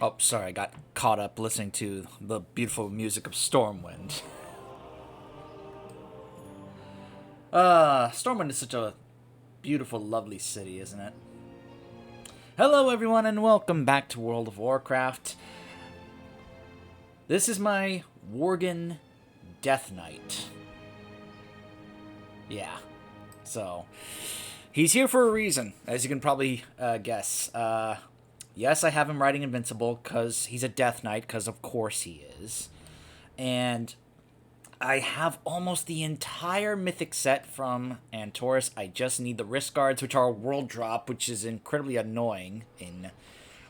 Oh, sorry, I got caught up listening to the beautiful music of Stormwind. Stormwind is such a beautiful, lovely city, isn't it? Hello, everyone, and welcome back to World of Warcraft. This is my Worgen Death Knight. Yeah, so he's here for a reason, as you can probably guess. Yes, I have him riding Invincible because he's a Death Knight, because of course he is. And I have almost the entire Mythic set from Antorus. I just need the wrist guards, which are a world drop, which is incredibly annoying in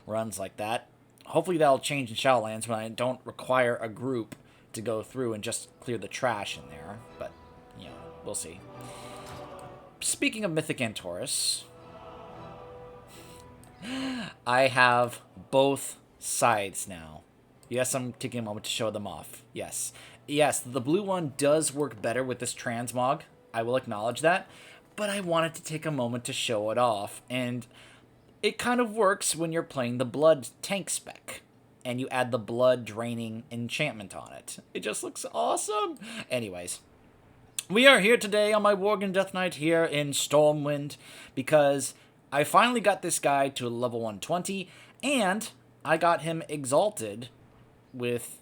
runs like that. Hopefully that'll change in Shadowlands when I don't require a group to go through and just clear the trash in there. But, you know, we'll see. Speaking of Mythic Antorus, I have both sides now. Yes, I'm taking a moment to show them off. Yes. Yes, the blue one does work better with this transmog. I will acknowledge that. But I wanted to take a moment to show it off. And it kind of works when you're playing the blood tank spec. And you add the blood draining enchantment on it. It just looks awesome. Anyways. We are here today on my Worgen Death Knight here in Stormwind. Because I finally got this guy to level 120, and I got him exalted with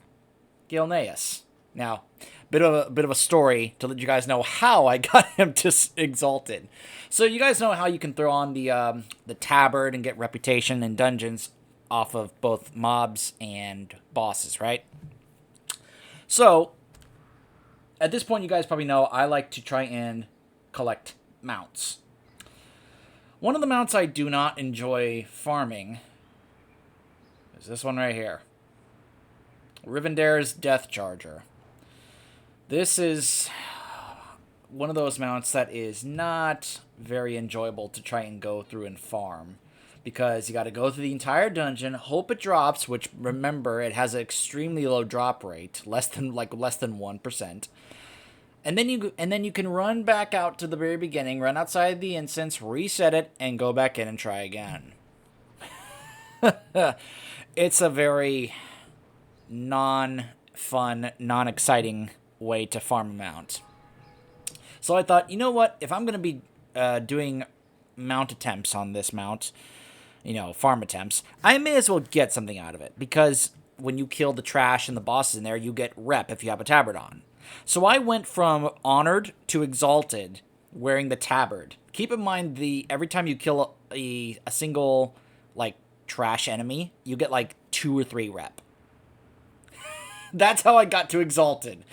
Gilneas. Now, bit of a story to let you guys know how I got him to exalted. So you guys know how you can throw on the tabard and get reputation in dungeons off of both mobs and bosses, right? So at this point, you guys probably know I like to try and collect mounts. One of the mounts I do not enjoy farming is this one right here. Rivendare's Death Charger. This is one of those mounts that is not very enjoyable to try and go through and farm. Because you got to go through the entire dungeon, hope it drops, which, remember, it has an extremely low drop rate, less than 1%. And then you can run back out to the very beginning, run outside the instance, reset it, and go back in and try again. It's a very non-fun, non-exciting way to farm a mount. So I thought, you know what? If I'm going to be doing mount attempts on this mount, farm attempts, I may as well get something out of it. Because when you kill the trash and the bosses in there, you get rep if you have a tabard on. So I went from Honored to Exalted wearing the tabard. Keep in mind, every time you kill a single, trash enemy, you get, 2 or 3 rep. That's how I got to Exalted.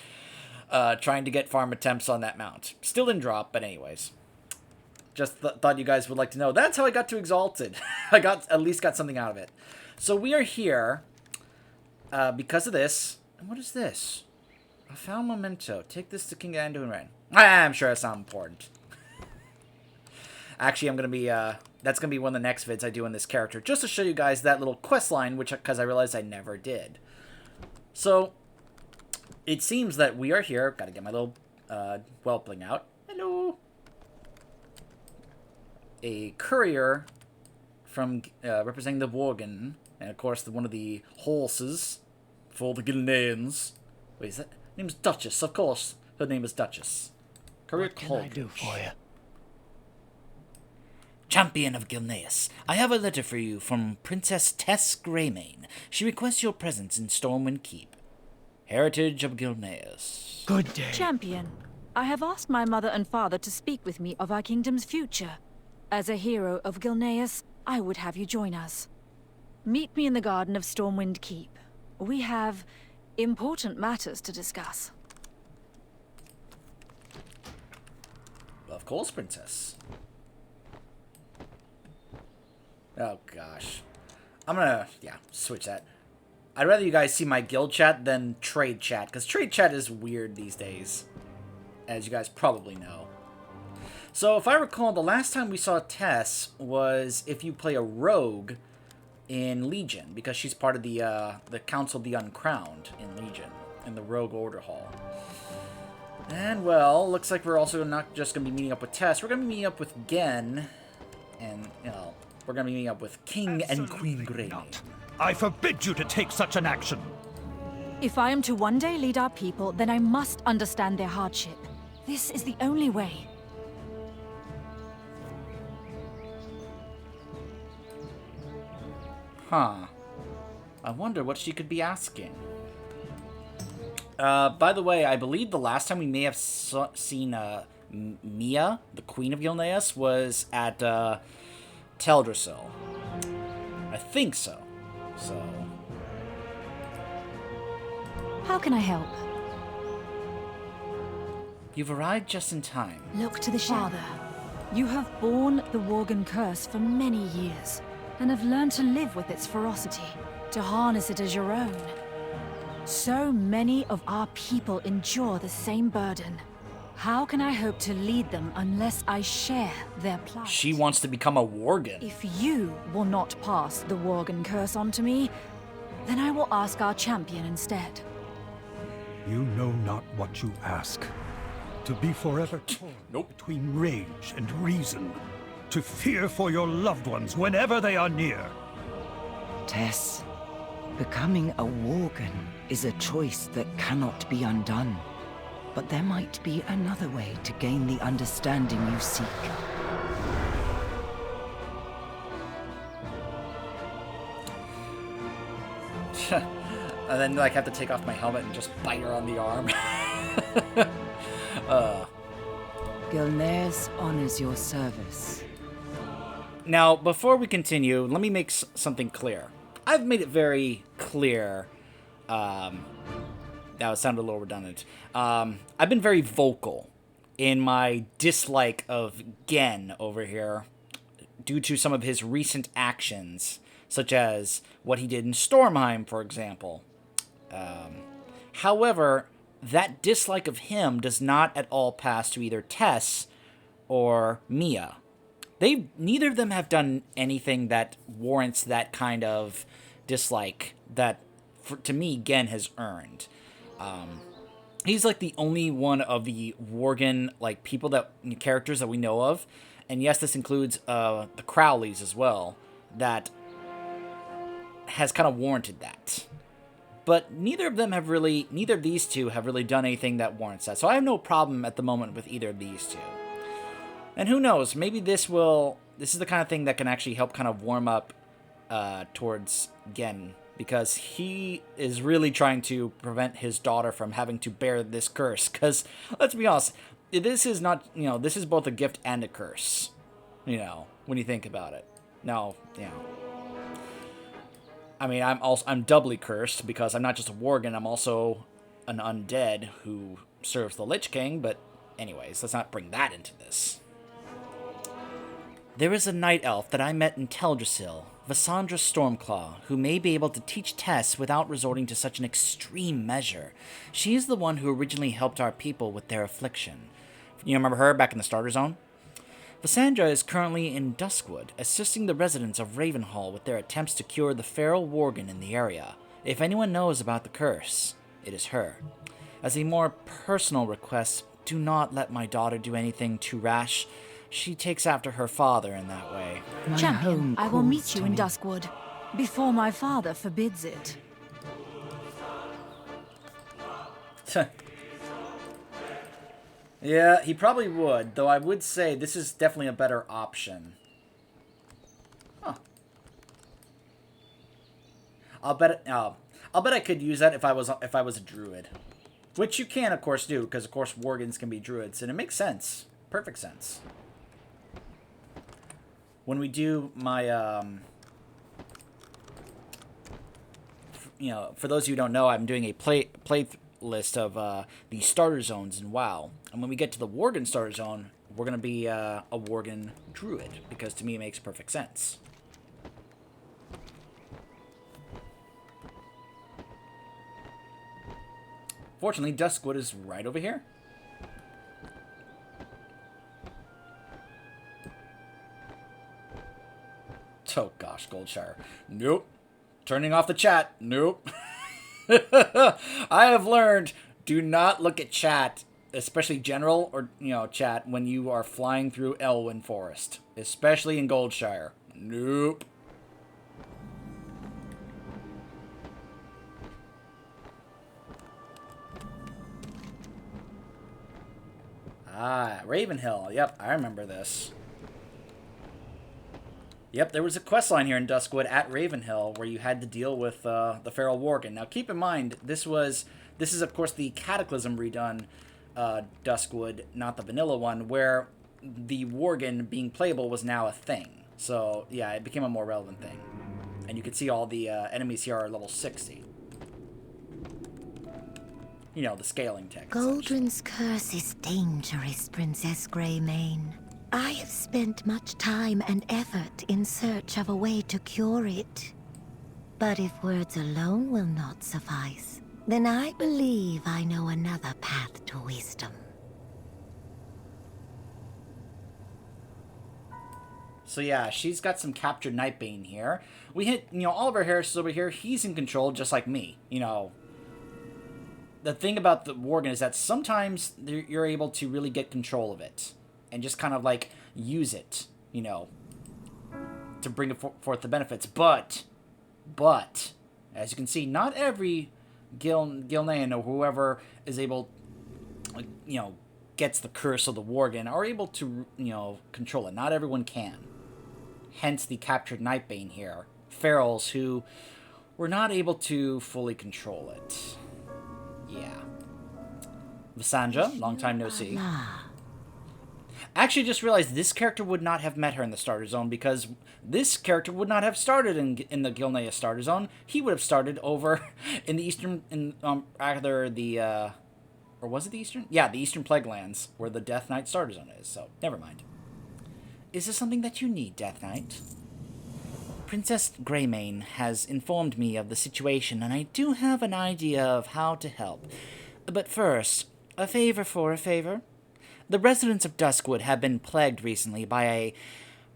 Trying to get farm attempts on that mount. Still didn't drop, but anyways. Just thought you guys would like to know. That's how I got to Exalted. I at least got something out of it. So we are here because of this. And what is this? I found memento. Take this to King Anduin Ren. I'm sure that's not important. Actually, I'm going to be, that's going to be one of the next vids I do in this character, just to show you guys that little quest line, because I realized I never did. So, it seems that we are here. Got to get my little, whelpling out. Hello. A courier from, representing the Worgen, and of course, one of the horses for the Gilneans. Wait, is that? Her name's Duchess, of course. Her name is Duchess. What can I do for you? Champion of Gilneas, I have a letter for you from Princess Tess Greymane. She requests your presence in Stormwind Keep. Heritage of Gilneas. Good day. Champion, I have asked my mother and father to speak with me of our kingdom's future. As a hero of Gilneas, I would have you join us. Meet me in the garden of Stormwind Keep. We have important matters to discuss. Of course, Princess. Oh, gosh. I'm gonna, switch that. I'd rather you guys see my guild chat than trade chat, because trade chat is weird these days, as you guys probably know. So, if I recall, the last time we saw Tess was if you play a rogue in Legion, because she's part of the Council of the Uncrowned in Legion, in the Rogue Order Hall. And, well, looks like we're also not just going to be meeting up with Tess, we're going to be meeting up with Gen, and, we're going to be meeting up with King and Queen Greymane. I forbid you to take such an action. If I am to one day lead our people, then I must understand their hardship. This is the only way. Huh. I wonder what she could be asking. By the way, I believe the last time we may have seen Mia, the Queen of Gilneas, was at Teldrassil. I think so. So... How can I help? You've arrived just in time. Look to the Father. You have borne the Worgen Curse for many years, and have learned to live with its ferocity, to harness it as your own. So many of our people endure the same burden. How can I hope to lead them unless I share their plight? She wants to become a Worgen. If you will not pass the Worgen Curse on to me, then I will ask our champion instead. You know not what you ask. To be forever torn between rage and reason. To fear for your loved ones whenever they are near. Tess, becoming a Worgen is a choice that cannot be undone. But there might be another way to gain the understanding you seek. And then, like, have to take off my helmet and just bite her on the arm. Gilneas honors your service. Now, before we continue, let me make something clear. I've made it very clear. That sounded a little redundant. I've been very vocal in my dislike of Gen over here due to some of his recent actions, such as what he did in Stormheim, for example. However, that dislike of him does not at all pass to either Tess or Mia. Neither of them have done anything that warrants that kind of dislike that, to me, Gen has earned. He's like the only one of the Worgen characters that we know of, and yes, this includes the Crowleys as well, that has kind of warranted that. But neither of these two have really done anything that warrants that. So I have no problem at the moment with either of these two. And who knows, maybe this is the kind of thing that can actually help kind of warm up towards Gen, because he is really trying to prevent his daughter from having to bear this curse. Because, let's be honest, this is not, this is both a gift and a curse, when you think about it. Now, I mean, I'm doubly cursed because I'm not just a Worgen, I'm also an undead who serves the Lich King, but anyways, let's not bring that into this. There is a night elf that I met in Teldrassil, Vassandra Stormclaw, who may be able to teach Tess without resorting to such an extreme measure. She is the one who originally helped our people with their affliction. You remember her back in the Starter Zone? Vassandra is currently in Duskwood, assisting the residents of Ravenhall with their attempts to cure the feral Worgen in the area. If anyone knows about the curse, it is her. As a more personal request, do not let my daughter do anything too rash. She takes after her father in that way. Champion, I will meet you in Duskwood, before my father forbids it. Yeah, he probably would, though I would say this is definitely a better option. Huh. I'll bet I could use that if I was a druid. Which you can, of course, do, because, of course, Worgens can be druids, and it makes sense. Perfect sense. When we do my, for those of you who don't know, I'm doing a playlist of the starter zones in WoW. And when we get to the Worgen starter zone, we're going to be a Worgen druid, because to me it makes perfect sense. Fortunately, Duskwood is right over here. Oh gosh, Goldshire. Nope. Turning off the chat. Nope. I have learned, do not look at chat, especially general or, chat, when you are flying through Elwyn Forest. Especially in Goldshire. Nope. Ah, Ravenhill. Yep, I remember this. Yep, there was a quest line here in Duskwood at Ravenhill where you had to deal with the Feral Worgen. Now, keep in mind, this is, of course, the Cataclysm redone Duskwood, not the vanilla one, where the Worgen being playable was now a thing. So, yeah, it became a more relevant thing. And you can see all the enemies here are level 60. You know, the scaling tech. Goldrin's curse is dangerous, Princess Greymane. I have spent much time and effort in search of a way to cure it. But if words alone will not suffice, then I believe I know another path to wisdom. So yeah, she's got some captured Nightbane here. We hit, Oliver Harris is over here. He's in control just like me. The thing about the Worgen is that sometimes you're able to really get control of it. And just kind of, like, use it, to bring forth the benefits. But, as you can see, not every Gilnean or whoever is able, gets the curse of the Worgen are able to, control it. Not everyone can. Hence the captured Nightbane here. Ferals who were not able to fully control it. Yeah. Visanja, long time no see. Actually, just realized this character would not have met her in the starter zone because this character would not have started in the Gilneas starter zone. He would have started over in the eastern, either the, or was it the eastern? Yeah, the eastern Plague Lands, where the Death Knight starter zone is. So never mind. Is this something that you need, Death Knight? Princess Greymane has informed me of the situation, and I do have an idea of how to help. But first, a favor for a favor. The residents of Duskwood have been plagued recently by a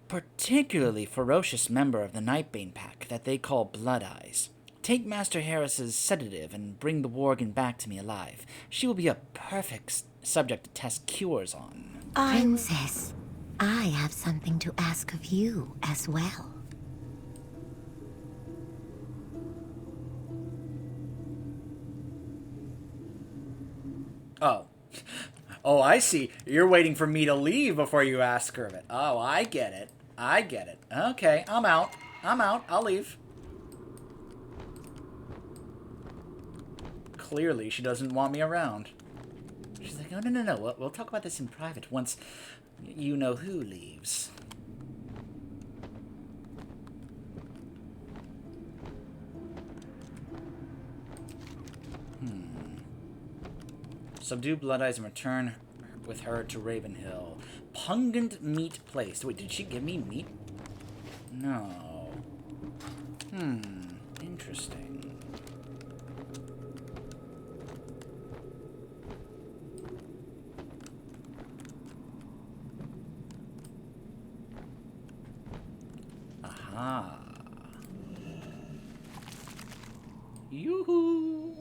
particularly ferocious member of the Nightbane pack that they call Blood Eyes. Take Master Harris's sedative and bring the Worgen back to me alive. She will be a perfect subject to test cures on. Princess, I have something to ask of you as well. Oh. Oh, I see. You're waiting for me to leave before you ask her of it. Oh, I get it. I get it. Okay, I'm out. I'll leave. Clearly, she doesn't want me around. She's like, oh, no. We'll talk about this in private once you know who leaves. Subdue Blood Eyes and return with her to Ravenhill. Pungent meat placed. Wait, did she give me meat? No. Interesting. Aha. Yoo-hoo!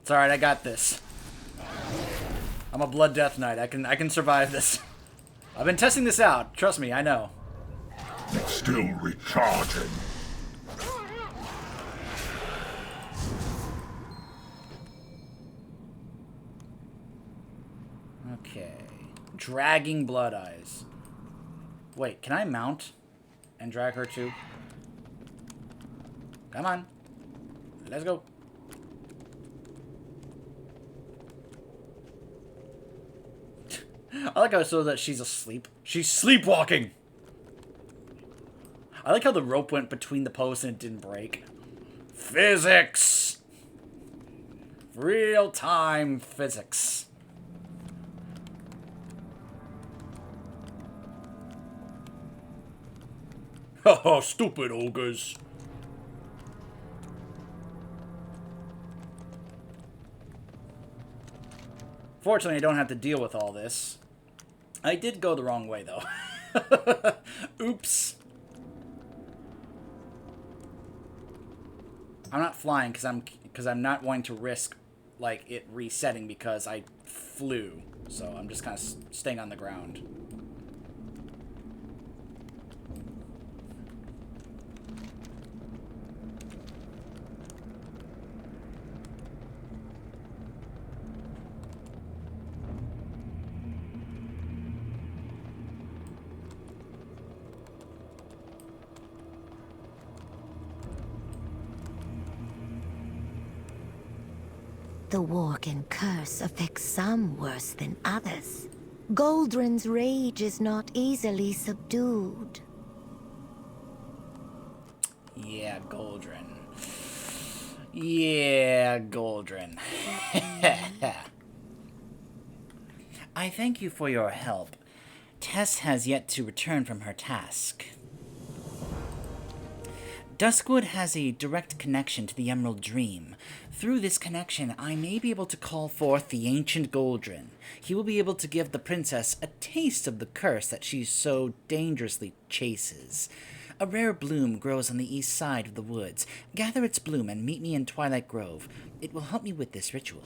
It's alright, I got this. I'm a Blood Death Knight. I can survive this. I've been testing this out. Trust me, I know. Still recharging. Okay. Dragging Blood Eyes. Wait, can I mount and drag her too? Come on. Let's go. I like how it shows that she's asleep. She's sleepwalking! I like how the rope went between the posts and it didn't break. Physics! Real-time physics. Haha, stupid ogres. Fortunately, I don't have to deal with all this. I did go the wrong way, though. Oops. I'm not flying because I'm not wanting to risk like, it resetting because I flew. So I'm just kind of staying on the ground. The Worgen Curse affects some worse than others. Goldrin's rage is not easily subdued. Yeah, Goldrin. Yeah, Goldrin. I thank you for your help. Tess has yet to return from her task. Duskwood has a direct connection to the Emerald Dream. Through this connection, I may be able to call forth the ancient Goldrin. He will be able to give the princess a taste of the curse that she so dangerously chases. A rare bloom grows on the east side of the woods. Gather its bloom and meet me in Twilight Grove. It will help me with this ritual.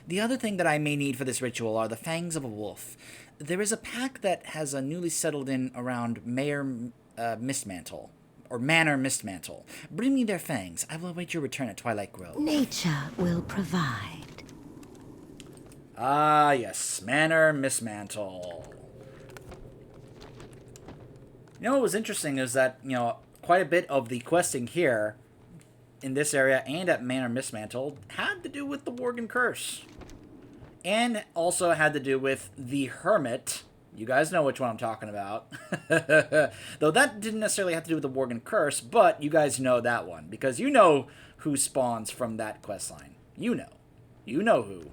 The other thing that I may need for this ritual are the fangs of a wolf. There is a pack that has a newly settled in around Mistmantle, or Manor Mistmantle. Bring me their fangs. I will await your return at Twilight Grove. Nature will provide. Ah, yes. Manor Mistmantle. You know what was interesting is that, quite a bit of the questing here in this area and at Manor Mistmantle had to do with the Worgen Curse. And also had to do with the Hermit. You guys know which one I'm talking about. Though that didn't necessarily have to do with the Worgen Curse, but you guys know that one. Because you know who spawns from that questline. You know. You know who.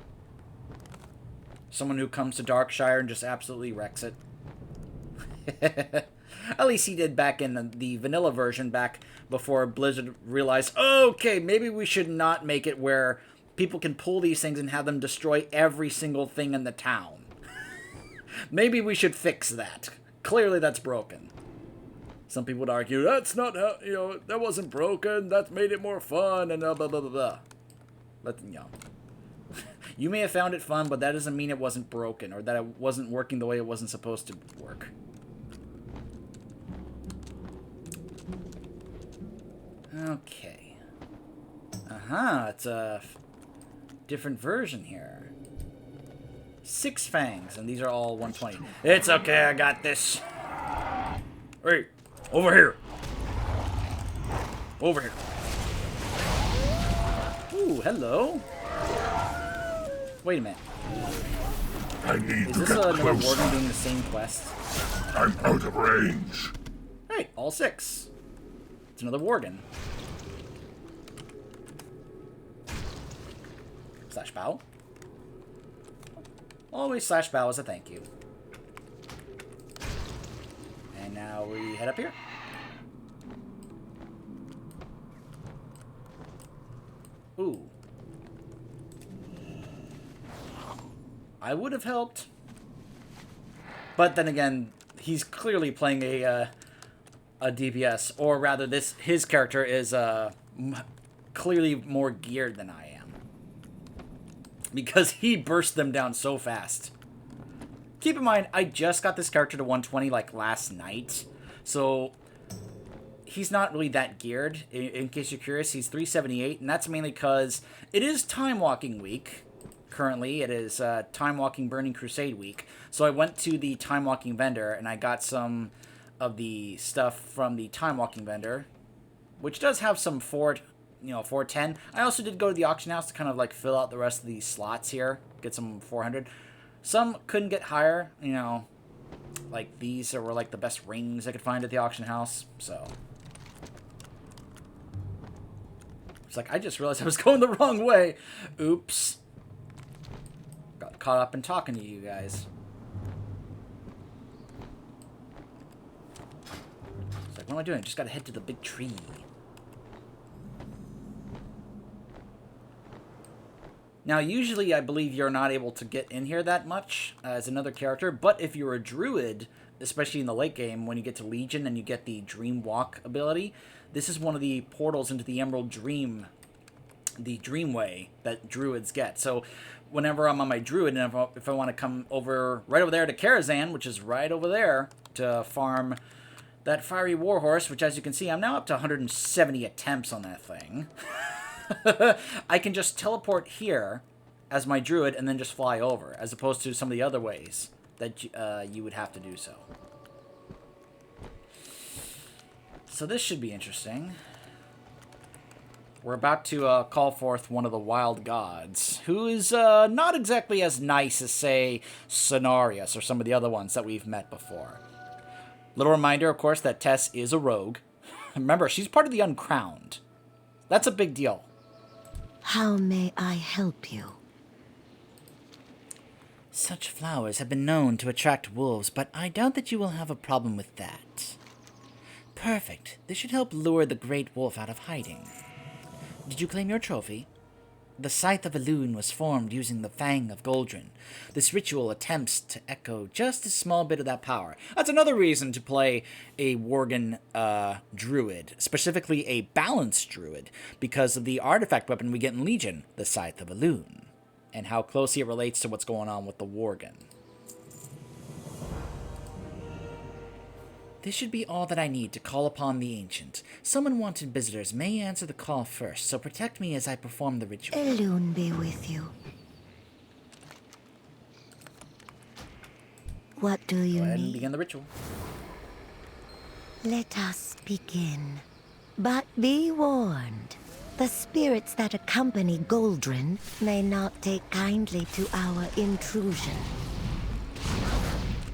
Someone who comes to Darkshire and just absolutely wrecks it. At least he did back in the vanilla version, back before Blizzard realized, okay, maybe we should not make it where people can pull these things and have them destroy every single thing in the town. Maybe we should fix that. Clearly that's broken. Some people would argue, that's not how, that wasn't broken, that made it more fun, and blah, blah, blah, blah. But, you may have found it fun, but that doesn't mean it wasn't broken, or that it wasn't working the way it wasn't supposed to work. Okay. It's a different version here. 6 fangs, and these are all 120. It's okay, I got this. Hey, over here. Over here. Ooh, hello. Wait a minute. I need Is to this get another closer. Worgen doing the same quest? I'm out of range. Hey, all 6. It's another Worgen. Slash bow. Always slash bow as a thank you. And now we head up here. Ooh. I would have helped. But then again, he's clearly playing a DPS, or rather, his character is clearly more geared than I am. Because he burst them down so fast. Keep in mind, I just got this character to 120 like last night. So he's not really that geared. In case you're curious, he's 378. And that's mainly because it is Time Walking Week. Currently, it is Time Walking Burning Crusade Week. So I went to the Time Walking vendor and I got some of the stuff from the Time Walking vendor. Which does have some 410. I also did go to the auction house to kind of like fill out the rest of these slots here. Get some 400. Some couldn't get higher, like these were like the best rings I could find at the auction house, so. It's like, I just realized I was going the wrong way. Oops. Got caught up in talking to you guys. It's like, what am I doing? I just gotta head to the big tree. Now, usually I believe you're not able to get in here that much as another character, but if you're a druid, especially in the late game, when you get to Legion and you get the Dream Walk ability, this is one of the portals into the Emerald Dream the Dreamway that druids get. So whenever I'm on my druid, and if I want to come over right over there to Karazhan, which is right over there, to farm that fiery warhorse, which as you can see, I'm now up to 170 attempts on that thing. I can just teleport here as my druid and then just fly over, as opposed to some of the other ways that you would have to do so. So this should be interesting. We're about to call forth one of the wild gods, who is not exactly as nice as, say, Cenarius or some of the other ones that we've met before. Little reminder, of course, that Tess is a rogue. Remember, she's part of the Uncrowned. That's a big deal. How may I help you? Such flowers have been known to attract wolves, but I doubt that you will have a problem with that. Perfect. This should help lure the great wolf out of hiding. Did you claim your trophy? The Scythe of Elune was formed using the Fang of Goldrin. This ritual attempts to echo just a small bit of that power. That's another reason to play a Worgen druid, specifically a balanced druid, because of the artifact weapon we get in Legion, the Scythe of Elune, and how closely it relates to what's going on with the Worgen. This should be all that I need to call upon the Ancient. Some unwanted visitors may answer the call first, so protect me as I perform the ritual. Elune be with you. What do you Go ahead and need? begin the ritual. Let us begin. But be warned. The spirits that accompany Goldrin may not take kindly to our intrusion.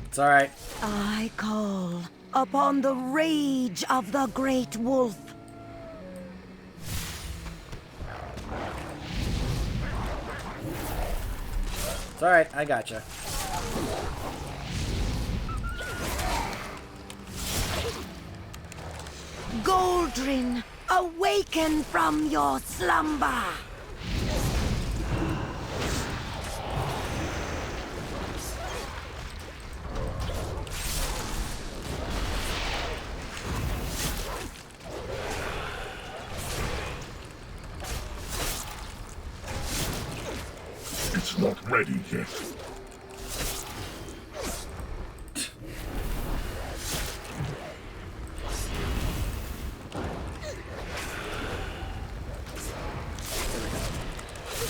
It's alright. I call upon the rage of the great wolf. It's alright, I gotcha. Goldrin, awaken from your slumber! It's not ready yet.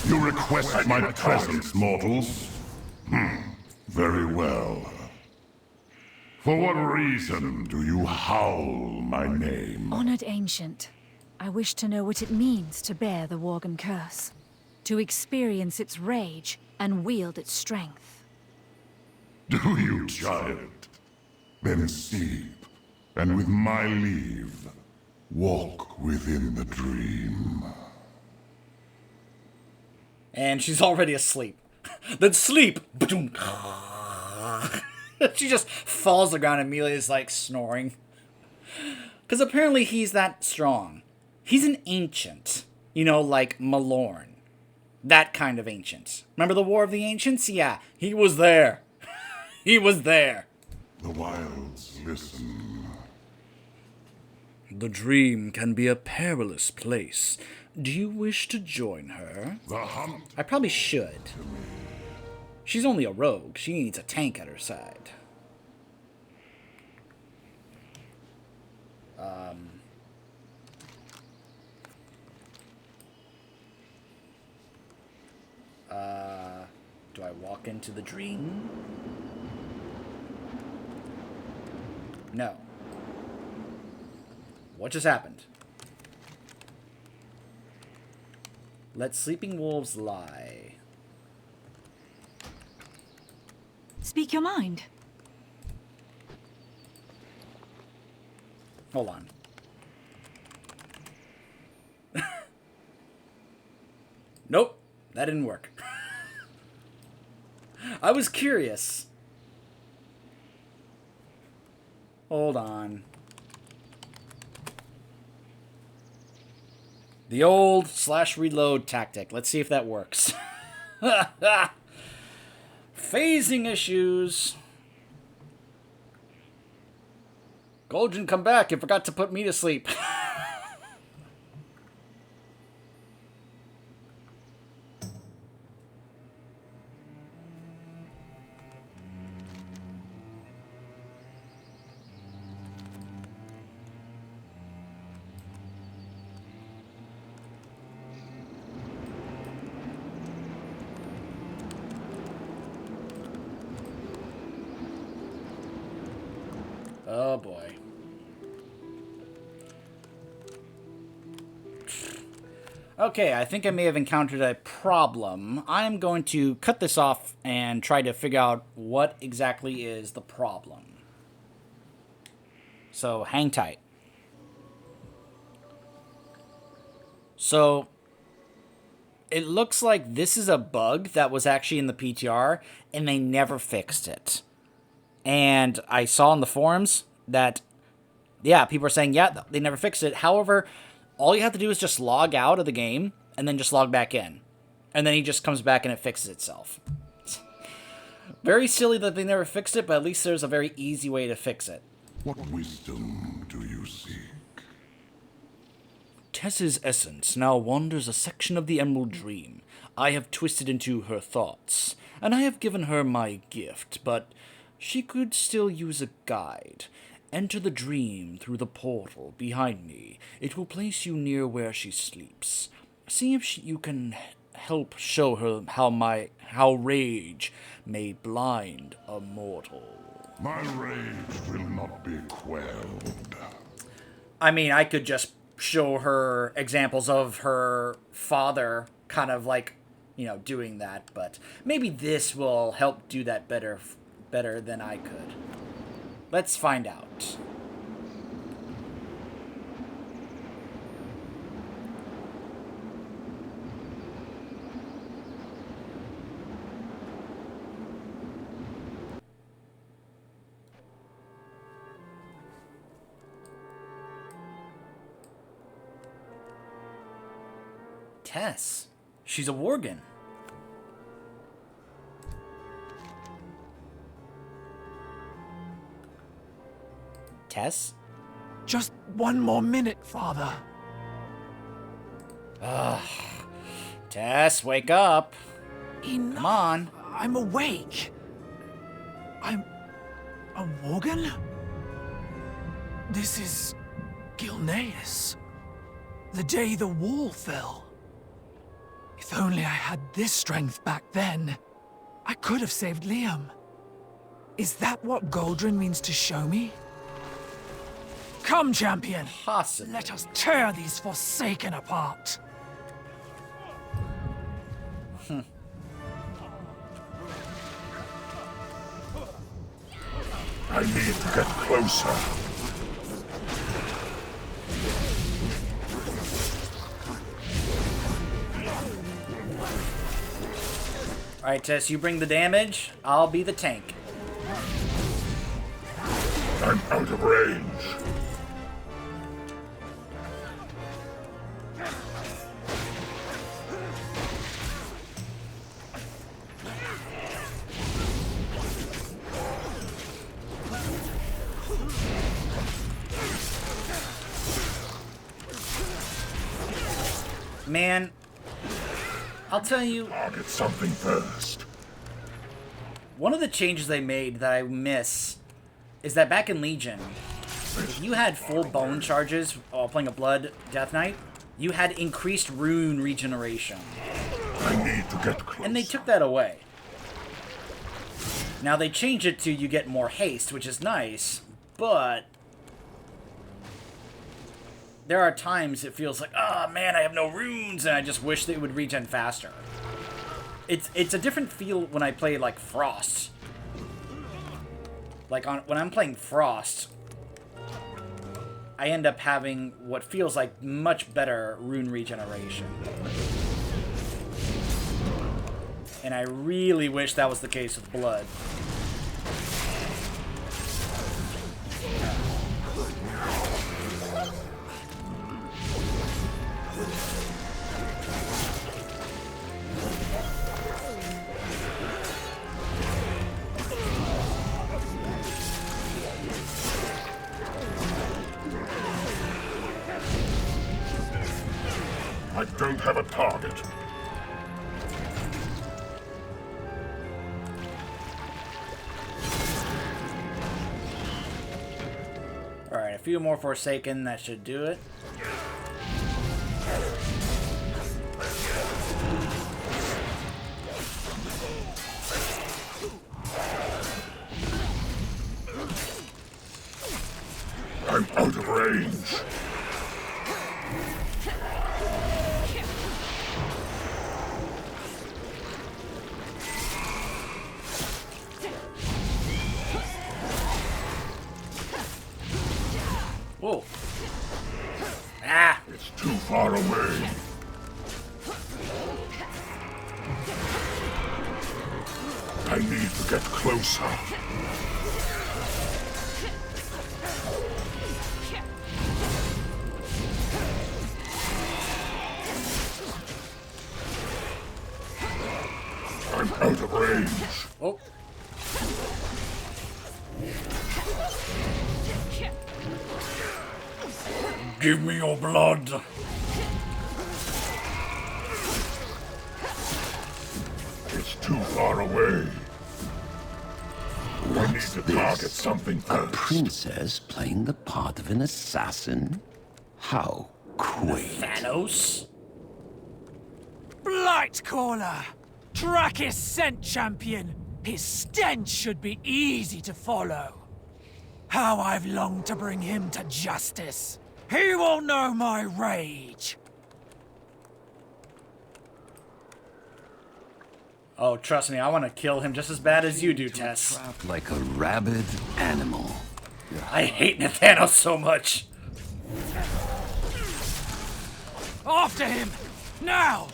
You request my presence, mortals? Very well. For what reason do you howl my name? Honored Ancient, I wish to know what it means to bear the Worgen Curse, to experience its rage and wield its strength. Do you, child? Then sleep, and with my leave, walk within the dream. And she's already asleep. Then sleep! She just falls to the ground and immediately is like snoring. Because apparently he's that strong. He's an ancient. You know, like Malorn. That kind of ancient. Remember the War of the Ancients? Yeah, he was there. He was there. The wilds listen. The dream can be a perilous place. Do you wish to join her? The hunt. I probably should. She's only a rogue. She needs a tank at her side. Do I walk into the dream? No. What just happened? Let sleeping wolves lie. Speak your mind. Hold on. Nope, that didn't work. I was curious. Hold on. The old /reload tactic. Let's see if that works. Phasing issues. Goldrin, come back. You forgot to put me to sleep. Oh boy. Okay, I think I may have encountered a problem. I'm going to cut this off and try to figure out what exactly is the problem. So, hang tight. So, it looks like this is a bug that was actually in the PTR, and they never fixed it. And I saw in the forums that, yeah, people are saying, yeah, they never fixed it. However, all you have to do is just log out of the game, and then just log back in. And then he just comes back and it fixes itself. Very silly that they never fixed it, but at least there's a very easy way to fix it. What wisdom do you seek? Tess's essence now wanders a section of the Emerald Dream. I have twisted into her thoughts, and I have given her my gift, but she could still use a guide. Enter the dream through the portal behind me. It will place you near where she sleeps. See if you can help show her how rage may blind a mortal. My rage will not be quelled. I mean, I could just show her examples of her father kind of like, you know, doing that, but maybe this will help do that better than I could. Let's find out. Tess. She's a Worgen. Tess? Just one more minute, Father. Tess, wake up. Enough. Come on. I'm awake. I'm a Worgen? This is Gilneas. The day the wall fell. If only I had this strength back then, I could have saved Liam. Is that what Goldrin means to show me? Come, champion! Possibly. Let us tear these Forsaken apart! I need to get closer. Alright, Tess, you bring the damage. I'll be the tank. I'm out of range. Man, I'll tell you, Target something first. one of the changes they made that I miss is that back in Legion, if you had full bone charges while playing a Blood Death Knight, you had increased rune regeneration. I need to get closer. And they took that away. Now they changed it to you get more haste, which is nice, but there are times it feels like, oh man, I have no runes, and I just wish they would regen faster. It's a different feel when I play like Frost. Like when I'm playing Frost, I end up having what feels like much better rune regeneration. And I really wish that was the case with Blood. I don't have a target. Alright, a few more Forsaken, that should do it. range. Whoa. Ah! It's too far away. I need to get closer. I'm out of range. Oh. Give me your blood. It's too far away. I need What's to target this? something A first. princess playing the part of an assassin? How quaint. Thanos? Blightcaller! Drakis scent champion! His stench should be easy to follow. How I've longed to bring him to justice. He will know my rage. Oh, trust me, I want to kill him just as bad as you do, Tess. Trapped like a rabid animal. I hate Thanos so much. After him! Now!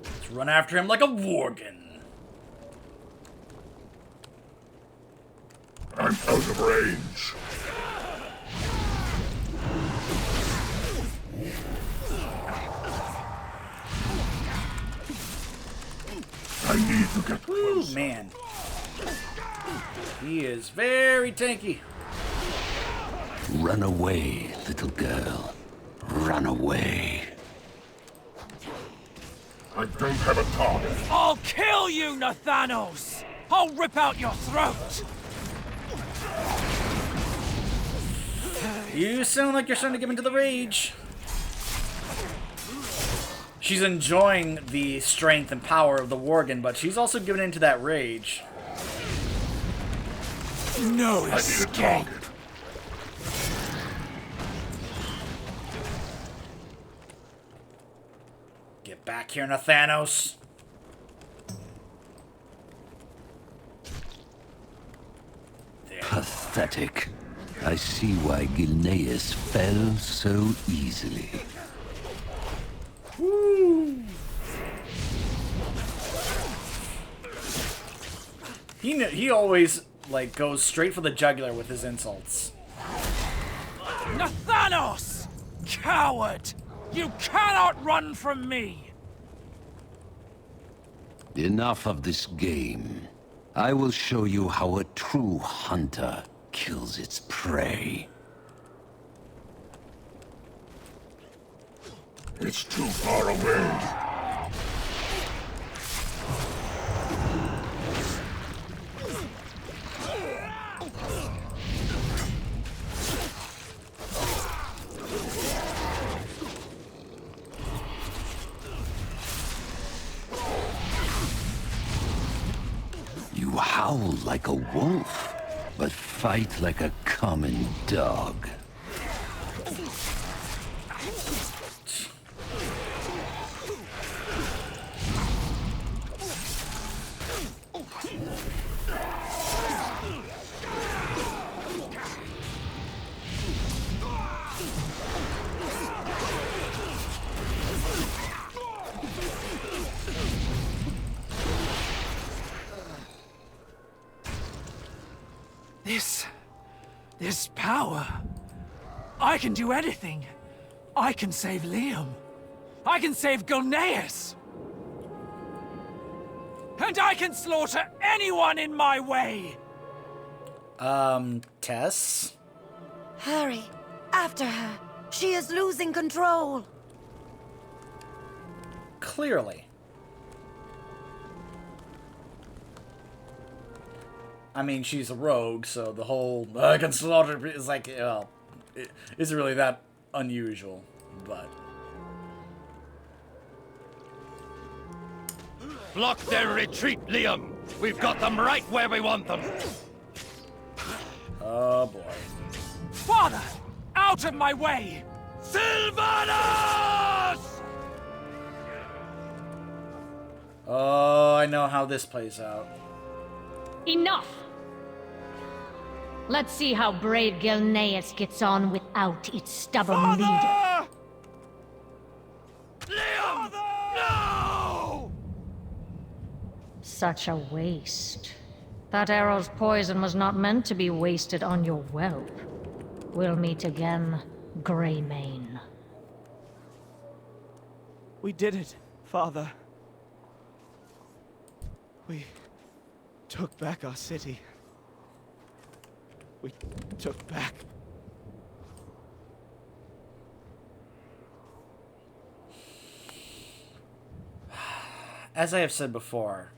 Let's run after him like a Worgen. I'm out of range. I need to get Ooh, closer. man. He is very tanky. Run away, little girl. Run away. I don't have a target. I'll kill you, Nathanos! I'll rip out your throat! You sound like you're starting to give into the rage. She's enjoying the strength and power of the Worgen, but she's also giving into that rage. No I need a escape! target. Get back here, Nathanos. Pathetic. I see why Gilneas fell so easily. He always like goes straight for the jugular with his insults. Nathanos! Coward! You cannot run from me! Enough of this game. I will show you how a true hunter kills its prey. It's too far away. You howl like a wolf, but fight like a common dog. This power. I can do anything. I can save Liam. I can save Gilneas. And I can slaughter anyone in my way. Tess? Hurry, after her. She is losing control. Clearly. I mean, she's a rogue, so the whole I can slaughter is like, well, it isn't really that unusual, but. Block their retreat, Liam! We've got them right where we want them! Oh boy. Father! Out of my way! Sylvanas! Oh, I know how this plays out. Enough! Let's see how brave Gilneas gets on without its stubborn leader. Liam! No! Such a waste. That arrow's poison was not meant to be wasted on your whelp. We'll meet again, Greymane. We did it, Father. We took back our city. We took back... As I have said before,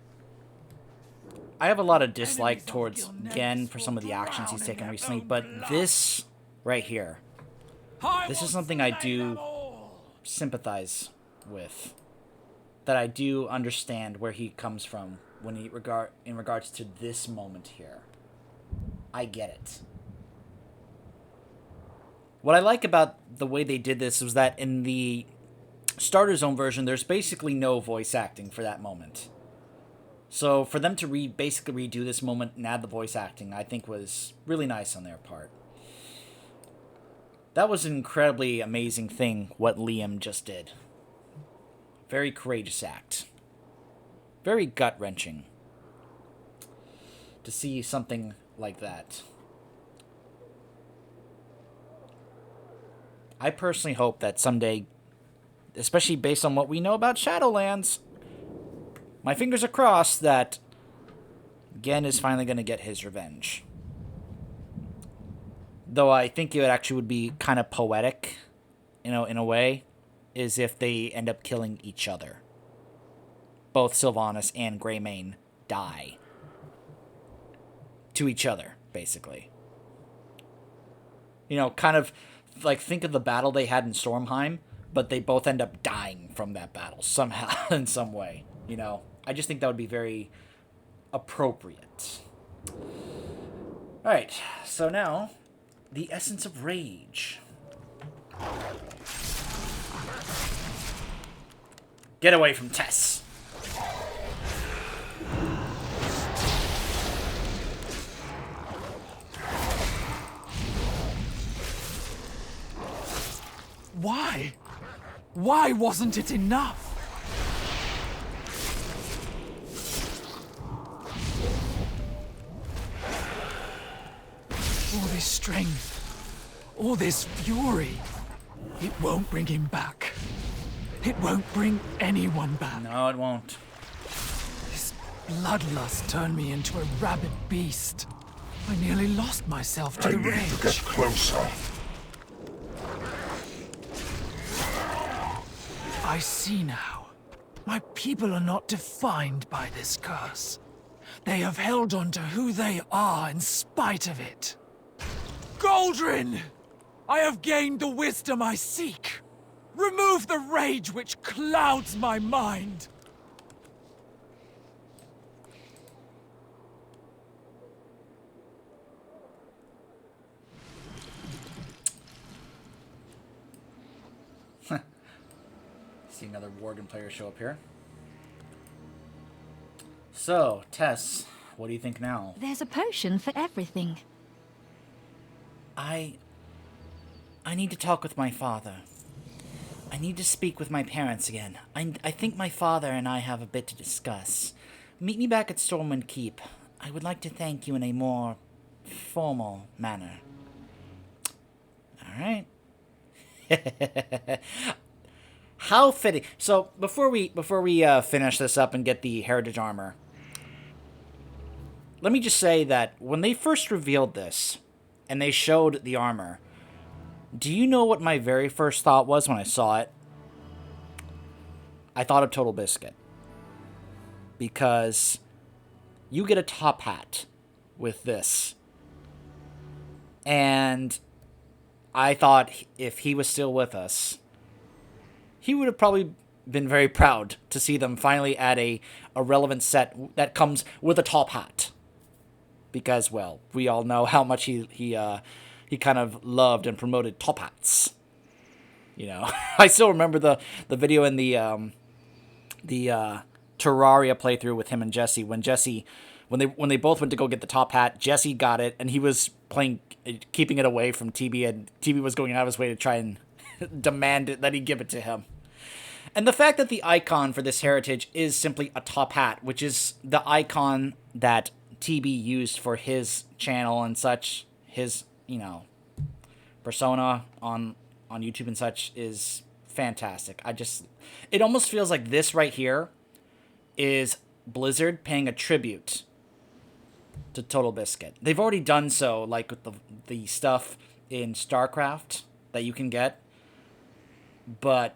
I have a lot of dislike towards Gen for some of the actions he's taken recently, but this right here, this is something I do sympathize with. That I do understand where he comes from when he in regards to this moment here. I get it. What I like about the way they did this was that in the Starter Zone version, there's basically no voice acting for that moment. So for them to basically redo this moment and add the voice acting, I think was really nice on their part. That was an incredibly amazing thing, what Liam just did. Very courageous act. Very gut-wrenching to see something like that. I personally hope that someday, especially based on what we know about Shadowlands, my fingers are crossed that Gen is finally going to get his revenge. Though I think it actually would be kind of poetic, you know, in a way, is if they end up killing each other. Both Sylvanas and Greymane die. To each other, basically. You know, kind of like think of the battle they had in Stormheim, but they both end up dying from that battle somehow, in some way. You know, I just think that would be very appropriate. Alright, so now, the Essence of Rage. Get away from Tess. Why? Why wasn't it enough? All this strength, all this fury, it won't bring him back. It won't bring anyone back. No, it won't. This bloodlust turned me into a rabid beast. I nearly lost myself to I the need rage. to get closer. I see now. My people are not defined by this curse. They have held on to who they are in spite of it. Goldrin! I have gained the wisdom I seek. Remove the rage which clouds my mind. See another Worgen player show up here. So, Tess, what do you think now? There's a potion for everything. I need to talk with my father. I need to speak with my parents again. I think my father and I have a bit to discuss. Meet me back at Stormwind Keep. I would like to thank you in a more formal manner. Alright. How fitting. So, before we finish this up and get the Heritage Armor, let me just say that when they first revealed this, and they showed the armor, do you know what my very first thought was when I saw it? I thought of Total Biscuit. Because you get a top hat with this. And I thought if he was still with us, he would have probably been very proud to see them finally add a relevant set that comes with a top hat. Because, well, we all know how much he kind of loved and promoted top hats. You know, I still remember the video in the Terraria playthrough with him and Jesse when they both went to go get the top hat. Jesse got it, and he was keeping it away from TB, and TB was going out of his way to try and demand that he give it to him. And the fact that the icon for this heritage is simply a top hat, which is the icon that TB used for his channel and such, his, you know, persona on YouTube and such, is fantastic. It almost feels like this right here is Blizzard paying a tribute to Total Biscuit. They've already done so, like with the stuff in StarCraft that you can get. But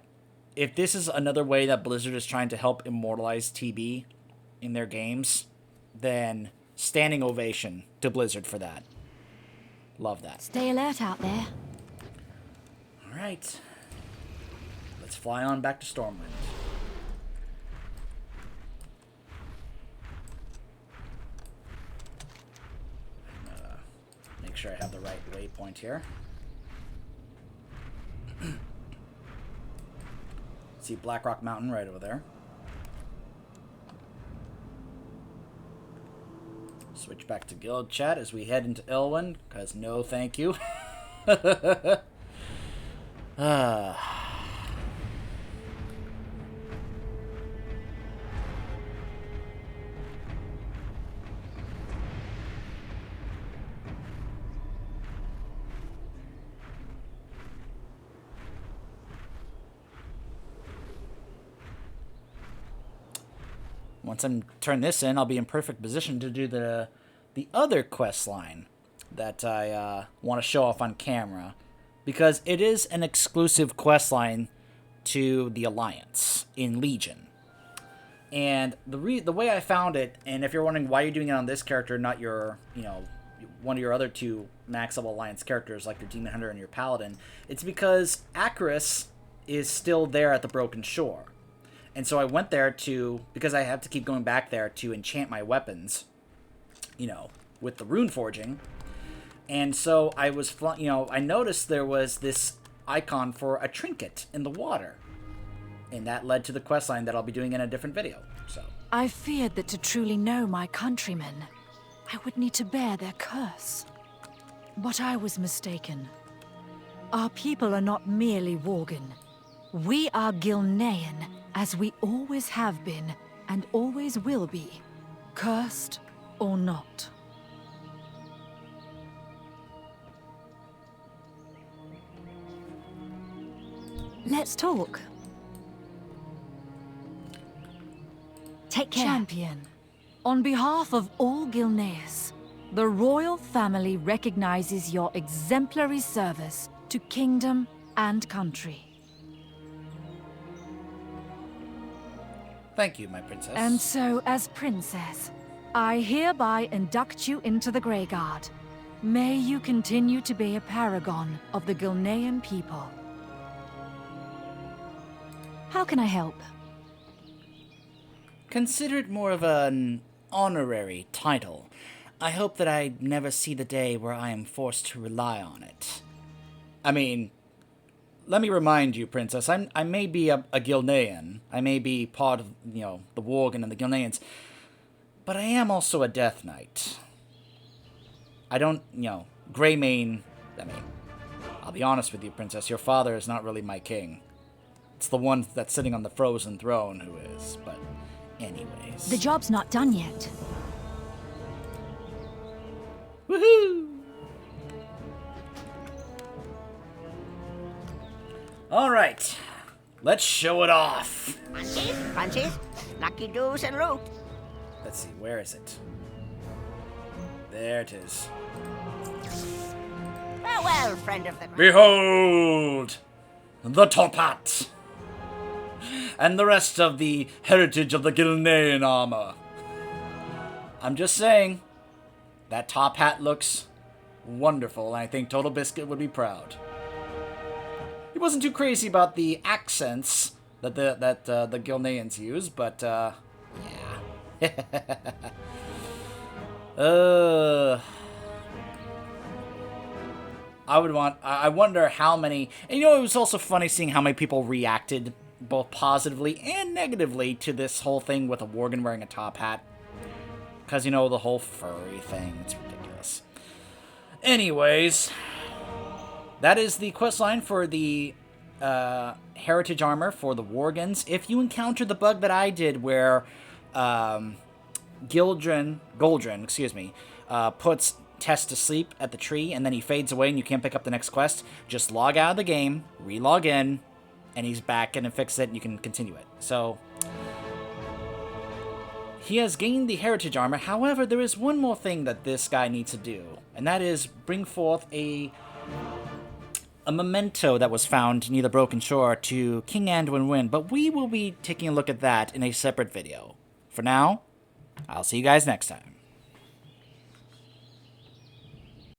if this is another way that Blizzard is trying to help immortalize TB in their games, then standing ovation to Blizzard for that. Love that. Stay alert out there. All right. Let's fly on back to Stormwind. Make sure I have the right waypoint here. See Blackrock Mountain right over there. Switch back to guild chat as we head into Elwyn, because no thank you. Once I turn this in, I'll be in perfect position to do the other quest line that I want to show off on camera, because it is an exclusive quest line to the Alliance in Legion. And the way I found it, and if you're wondering why you're doing it on this character, not your, you know, one of your other two max level Alliance characters like your Demon Hunter and your Paladin, it's because Acaris is still there at the Broken Shore. And so I went there because I have to keep going back there to enchant my weapons, you know, with the rune forging. And so I was, you know, I noticed there was this icon for a trinket in the water. And that led to the questline that I'll be doing in a different video. So I feared that to truly know my countrymen, I would need to bear their curse. But I was mistaken. Our people are not merely Worgen. We are Gilnean, as we always have been, and always will be, cursed or not. Let's talk. Take care. Champion, on behalf of all Gilneas, the royal family recognizes your exemplary service to kingdom and country. thank you, my princess. And so, as princess, I hereby induct you into the Greyguard. May you continue to be a paragon of the Gilnean people. How can I help? Consider it more of an honorary title. I hope that I never see the day where I am forced to rely on it. I mean, let me remind you, princess, I may be a Gilnean. I may be part of, you know, the Worgen and the Gilneans, but I am also a Death Knight. I don't, you know, Greymane, I mean, I'll be honest with you, princess, your father is not really my king. It's the one that's sitting on the frozen throne who is, but anyways. The job's not done yet. Woohoo! All right, let's show it off. Punches, lucky doos and loot. Let's see, where is it? There it is. Farewell, friend of the ground. Behold, the top hat, and the rest of the heritage of the Gilnean armor. I'm just saying, that top hat looks wonderful, and I think Total Biscuit would be proud. He wasn't too crazy about the accents that the Gilneans use, but yeah. I wonder how many, and it was also funny seeing how many people reacted both positively and negatively to this whole thing with a Worgen wearing a top hat. Because, the whole furry thing, it's ridiculous. Anyways, that is the questline for the Heritage Armor for the Worgens. If you encounter the bug that I did where Goldren, puts Tess to sleep at the tree and then he fades away and you can't pick up the next quest, just log out of the game, re-log in, and he's back and fix it and you can continue it. So he has gained the Heritage Armor. However, there is one more thing that this guy needs to do, and that is bring forth a memento that was found near the Broken Shore to King Anduin Wynn, but we will be taking a look at that in a separate video. For now, I'll see you guys next time.